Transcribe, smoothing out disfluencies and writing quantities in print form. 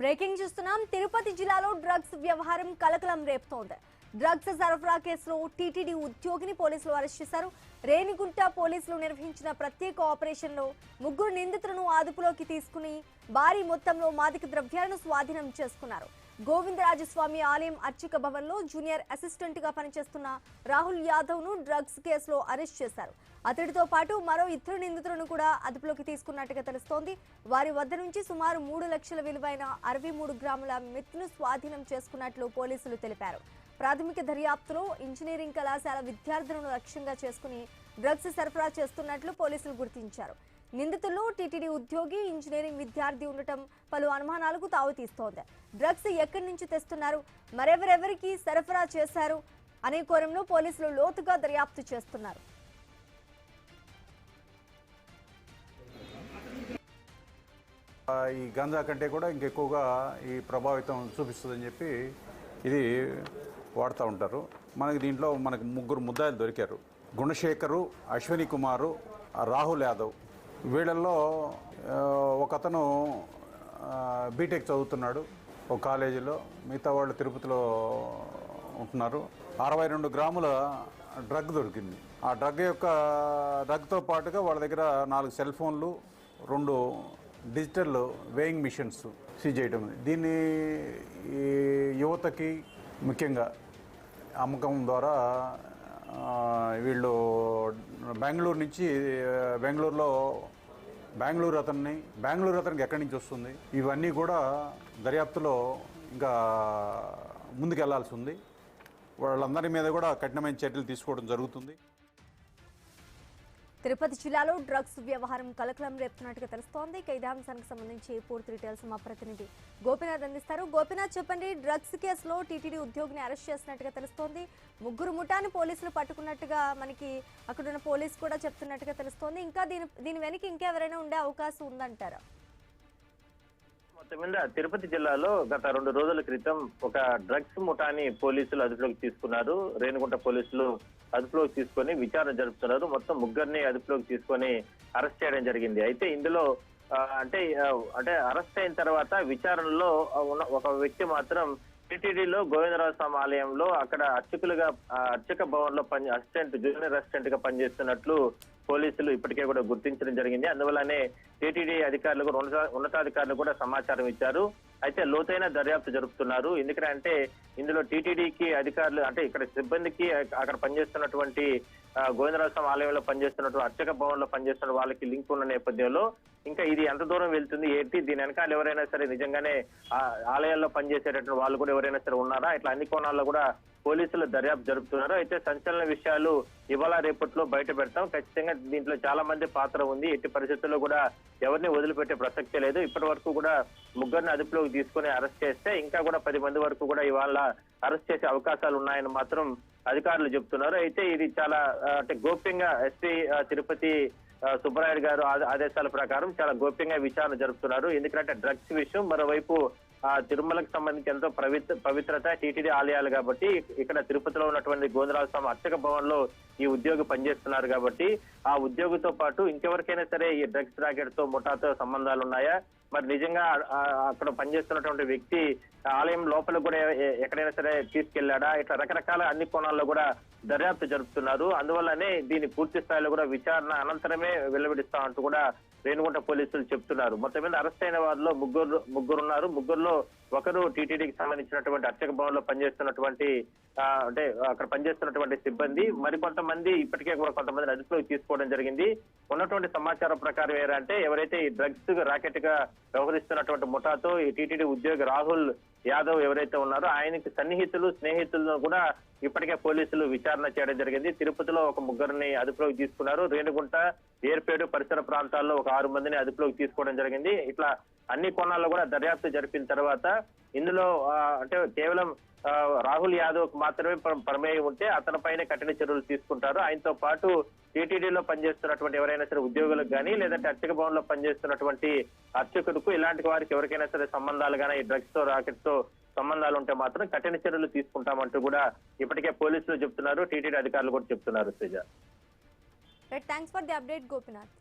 Breaking చూస్తున్నాం. తిరుపతి జిల్లాలో drugs వ్యవహారం కలకలం రేపుతోంది. డ్రగ్స్ సరఫరా కేసులో టీటీడీ ఉద్యోగిని పోలీసులు అరెస్ట్ చేశారు. రేణిగుంట పోలీసులు నిర్వహించిన ప్రత్యేక ఆపరేషన్లో 3 నిందితులను అదుపులోకి తీసుకుని భారీ మొత్తంలో మాదక ద్రవ్యాలను స్వాధీనం చేసుకున్నారు. గోవిందరాజస్వామి ఆలయం అర్చక భవన్లో జూనియర్ అసిస్టెంట్ గా పనిచేస్తున్న రాహుల్ యాదవ్ ను డ్రగ్స్ కేసులో అరెస్ట్ చేశారు. అతడితో పాటు మరో 2 నిందితులను కూడా అదుపులోకి తీసుకున్నట్టుగా తెలుస్తోంది. వారి వద్ద నుంచి సుమారు 3 లక్షల విలువైన 63 గ్రాముల మెత్ను స్వాధీనం చేసుకున్నట్లు పోలీసులు తెలిపారు. ప్రాథమిక దర్యాప్తులో ఇంజనీరింగ్ కళాశాల విద్యార్థులను లక్ష్యంగా చేసుకుని డ్రగ్స్ సరఫరా చేస్తున్నట్లు పోలీసులు గుర్తించారు. నిందితుల్లో టీటీడీ ఉద్యోగి, ఇంజనీరింగ్ విద్యార్థి ఉండటం పలు అనుమానాలకు తావుతీస్తోంది. డ్రగ్స్ ఎక్కడి నుంచి తెస్తున్నారు, మరెవరెవరికి సరఫరా చేశారు అనే కోణంలో పోలీసులు లోతుగా దర్యాప్తు చేస్తున్నారు. ఈ గంజా కంటే కూడా ఇంకెక్కువగా ఈ ప్రభావితం చూపిస్తుందని చెప్పి ఇది వాడుతూ ఉంటారు. మనకి దీంట్లో మనకు 3 ముద్దాయిలు దొరికారు. గుణశేఖరు, అశ్విని కుమారు, రాహుల్ యాదవ్. వీళ్ళల్లో ఒకతను బీటెక్ చదువుతున్నాడు ఒక కాలేజీలో, మిగతా వాళ్ళు తిరుపతిలో ఉంటున్నారు. 62 గ్రాముల డ్రగ్ దొరికింది. ఆ డ్రగ్తో పాటుగా వాళ్ళ దగ్గర 4 సెల్ ఫోన్లు, 2 డిజిటల్ వేయింగ్ మిషన్స్ సీజ్ చేయడం. దీన్ని ఈ యువతకి ముఖ్యంగా అమ్మకం ద్వారా వీళ్ళు బెంగళూరు నుంచి బెంగళూరు అతనికి ఎక్కడి నుంచి వస్తుంది, ఇవన్నీ కూడా దర్యాప్తులో ఇంకా ముందుకెళ్లాల్సి ఉంది. వాళ్ళందరి మీద కూడా కఠినమైన చర్యలు తీసుకోవడం జరుగుతుంది. తిరుపతి జిల్లాలో డ్రగ్స్ వ్యవహారం కలకలం రేపుతున్నట్టుగా తెలుస్తోంది. ఇదే అంశానికి సంబంధించి పూర్తి డీటెయిల్స్ మా ప్రతినిధి గోపినాథ్ అందిస్తారు. గోపినాథ్, చెప్పండి. డ్రగ్స్ కేసులో టీటీడీ ఉద్యోగిని అరెస్ట్ చేసినట్టుగా తెలుస్తోంది. 3 ముఠాని పోలీసులు పట్టుకున్నట్టుగా మనకి అక్కడున్న పోలీసు కూడా చెప్తున్నట్టుగా తెలుస్తోంది. ఇంకా దీని వెనక ఇంకెవరైనా ఉండే అవకాశం ఉందంటారా? మొత్తం మీద తిరుపతి జిల్లాలో గత 2 రోజుల క్రితం ఒక డ్రగ్స్ ముఠాని పోలీసులు అదుపులోకి తీసుకున్నారు. రేణిగుంట పోలీసులు అదుపులోకి తీసుకొని విచారణ జరుపుతున్నారు. మొత్తం 3 అదుపులోకి తీసుకొని అరెస్ట్ చేయడం జరిగింది. అయితే ఇందులో అంటే అరెస్ట్ అయిన తర్వాత విచారణలో ఒక వ్యక్తి మాత్రం టీటీడీలో గోవిందరాజస్వామి ఆలయంలో అక్కడ అర్చక భవన్ లో జూనియర్ అసిస్టెంట్ గా పనిచేస్తున్నట్లు పోలీసులు ఇప్పటికే కూడా గుర్తించడం జరిగింది. అందువల్లనే టీటీడీ అధికారులకు ఉన్నతాధికారులు కూడా సమాచారం ఇచ్చారు. అయితే లోతైన దర్యాప్తు జరుపుతున్నారు. ఎందుకంటే ఇందులో టీటీడీకి అధికారులు అంటే ఇక్కడ సిబ్బందికి అక్కడ పనిచేస్తున్నటువంటి గోవిందరాజస్వామి ఆలయంలో పనిచేస్తున్నటువంటి అర్చక భవన్ లో పనిచేస్తున్న వాళ్ళకి లింక్ ఉన్న నేపథ్యంలో ఇంకా ఇది ఎంత దూరం వెళ్తుంది ఏంటి, దీని వెనకాల ఎవరైనా సరే నిజంగానే ఆలయాల్లో పనిచేసేటటువంటి వాళ్ళు కూడా ఎవరైనా సరే ఉన్నారా, ఇట్లా అన్ని కోణాల్లో కూడా పోలీసులు దర్యాప్తు జరుపుతున్నారు. అయితే సంచలన విషయాలు ఇవాళ రేపట్లో బయట పెడతాం. ఖచ్చితంగా దీంట్లో చాలా మంది పాత్ర ఉంది. ఎట్టి పరిస్థితుల్లో కూడా ఎవరిని వదిలిపెట్టే ప్రసక్తే లేదు. ఇప్పటి వరకు కూడా 3 అదుపులోకి తీసుకుని అరెస్ట్ చేస్తే ఇంకా కూడా 10 మంది వరకు కూడా ఇవాళ అరెస్ట్ చేసే అవకాశాలు ఉన్నాయని మాత్రం అధికారులు చెప్తున్నారు. అయితే ఇది చాలా గోప్యంగా ఎస్పీ తిరుపతి సుబ్బరాయుడు గారు ఆదేశాల ప్రకారం చాలా గోప్యంగా విచారణ జరుపుతున్నారు. ఎందుకంటే డ్రగ్స్ విషయం, మరోవైపు తిరుమలకు సంబంధించి ఎంతో పవిత్రత టీటీడీ ఆలయాలు కాబట్టి ఇక్కడ తిరుపతిలో ఉన్నటువంటి గోవిందరాజస్వామి అర్చక భవన్ లో ఈ ఉద్యోగి పనిచేస్తున్నారు కాబట్టి ఆ ఉద్యోగితో పాటు ఇంకెవరికైనా సరే ఈ డ్రగ్స్ రాకెట్ తో ముఠాతో సంబంధాలు ఉన్నాయా, మరి నిజంగా అక్కడ పనిచేస్తున్నటువంటి వ్యక్తి ఆలయం లోపల కూడా ఎక్కడైనా సరే తీసుకెళ్లాడా, ఇట్లా రకరకాల అన్ని కోణాల్లో కూడా దర్యాప్తు జరుపుతున్నారు. అందువల్లనే దీన్ని పూర్తి స్థాయిలో కూడా విచారణ అనంతరమే వెలువడిస్తామంటూ కూడా రేణిగుంట పోలీసులు చెప్తున్నారు. మొత్తం మీద అరెస్ట్ అయిన వారిలో ముగ్గురు ఉన్నారు. 3లో ఒకరు టీటీడీకి సంబంధించినటువంటి అర్చక భవన్ లో పనిచేస్తున్నటువంటి అంటే అక్కడ పనిచేస్తున్నటువంటి సిబ్బంది, మరికొంతమంది ఇప్పటికే కూడా కొంతమంది అదుపులోకి తీసుకోవడం జరిగింది. ఉన్నటువంటి సమాచారం ప్రకారం ఏంటంటే ఎవరైతే ఈ డ్రగ్స్ రాకెట్ గా వ్యవహరిస్తున్నటువంటి ముఠాతో ఈ టీటీడీ ఉద్యోగి రాహుల్ యాదవ్ ఎవరైతే ఉన్నారో ఆయనకి స్నేహితులను కూడా ఇప్పటికే పోలీసులు విచారణ చేయడం జరిగింది. తిరుపతిలో ఒక 3 అదుపులోకి తీసుకున్నారు. రేణిగుంట, ఏర్పేడు పరిసర ప్రాంతాల్లో ఒక 6 మందిని అదుపులోకి తీసుకోవడం జరిగింది. ఇట్లా అన్ని కోణాల్లో కూడా దర్యాప్తు జరిపిన తర్వాత ఇందులో అంటే కేవలం రాహుల్ యాదవ్ మాత్రమే ప్రమేయం ఉంటే అతనిపైనే కఠిన చర్యలు తీసుకుంటారు. ఆయనతో పాటు టీటీడీలో పనిచేస్తున్నటువంటి ఎవరైనా సరే ఉద్యోగులకు కానీ లేదంటే అర్చక భవన్ లో పనిచేస్తున్నటువంటి అర్చకులకు ఇలాంటి వారికి ఎవరికైనా సరే సంబంధాలు కానీ ఈ డ్రగ్స్ తో రాకెట్ తో సంబంధాలు ఉంటే మాత్రం కఠిన చర్యలు తీసుకుంటామంటూ కూడా ఇప్పటికే పోలీసులు చెప్తున్నారు, టీటీడీ అధికారులు కూడా చెప్తున్నారు. Sreeja, thanks for the update Gopinath.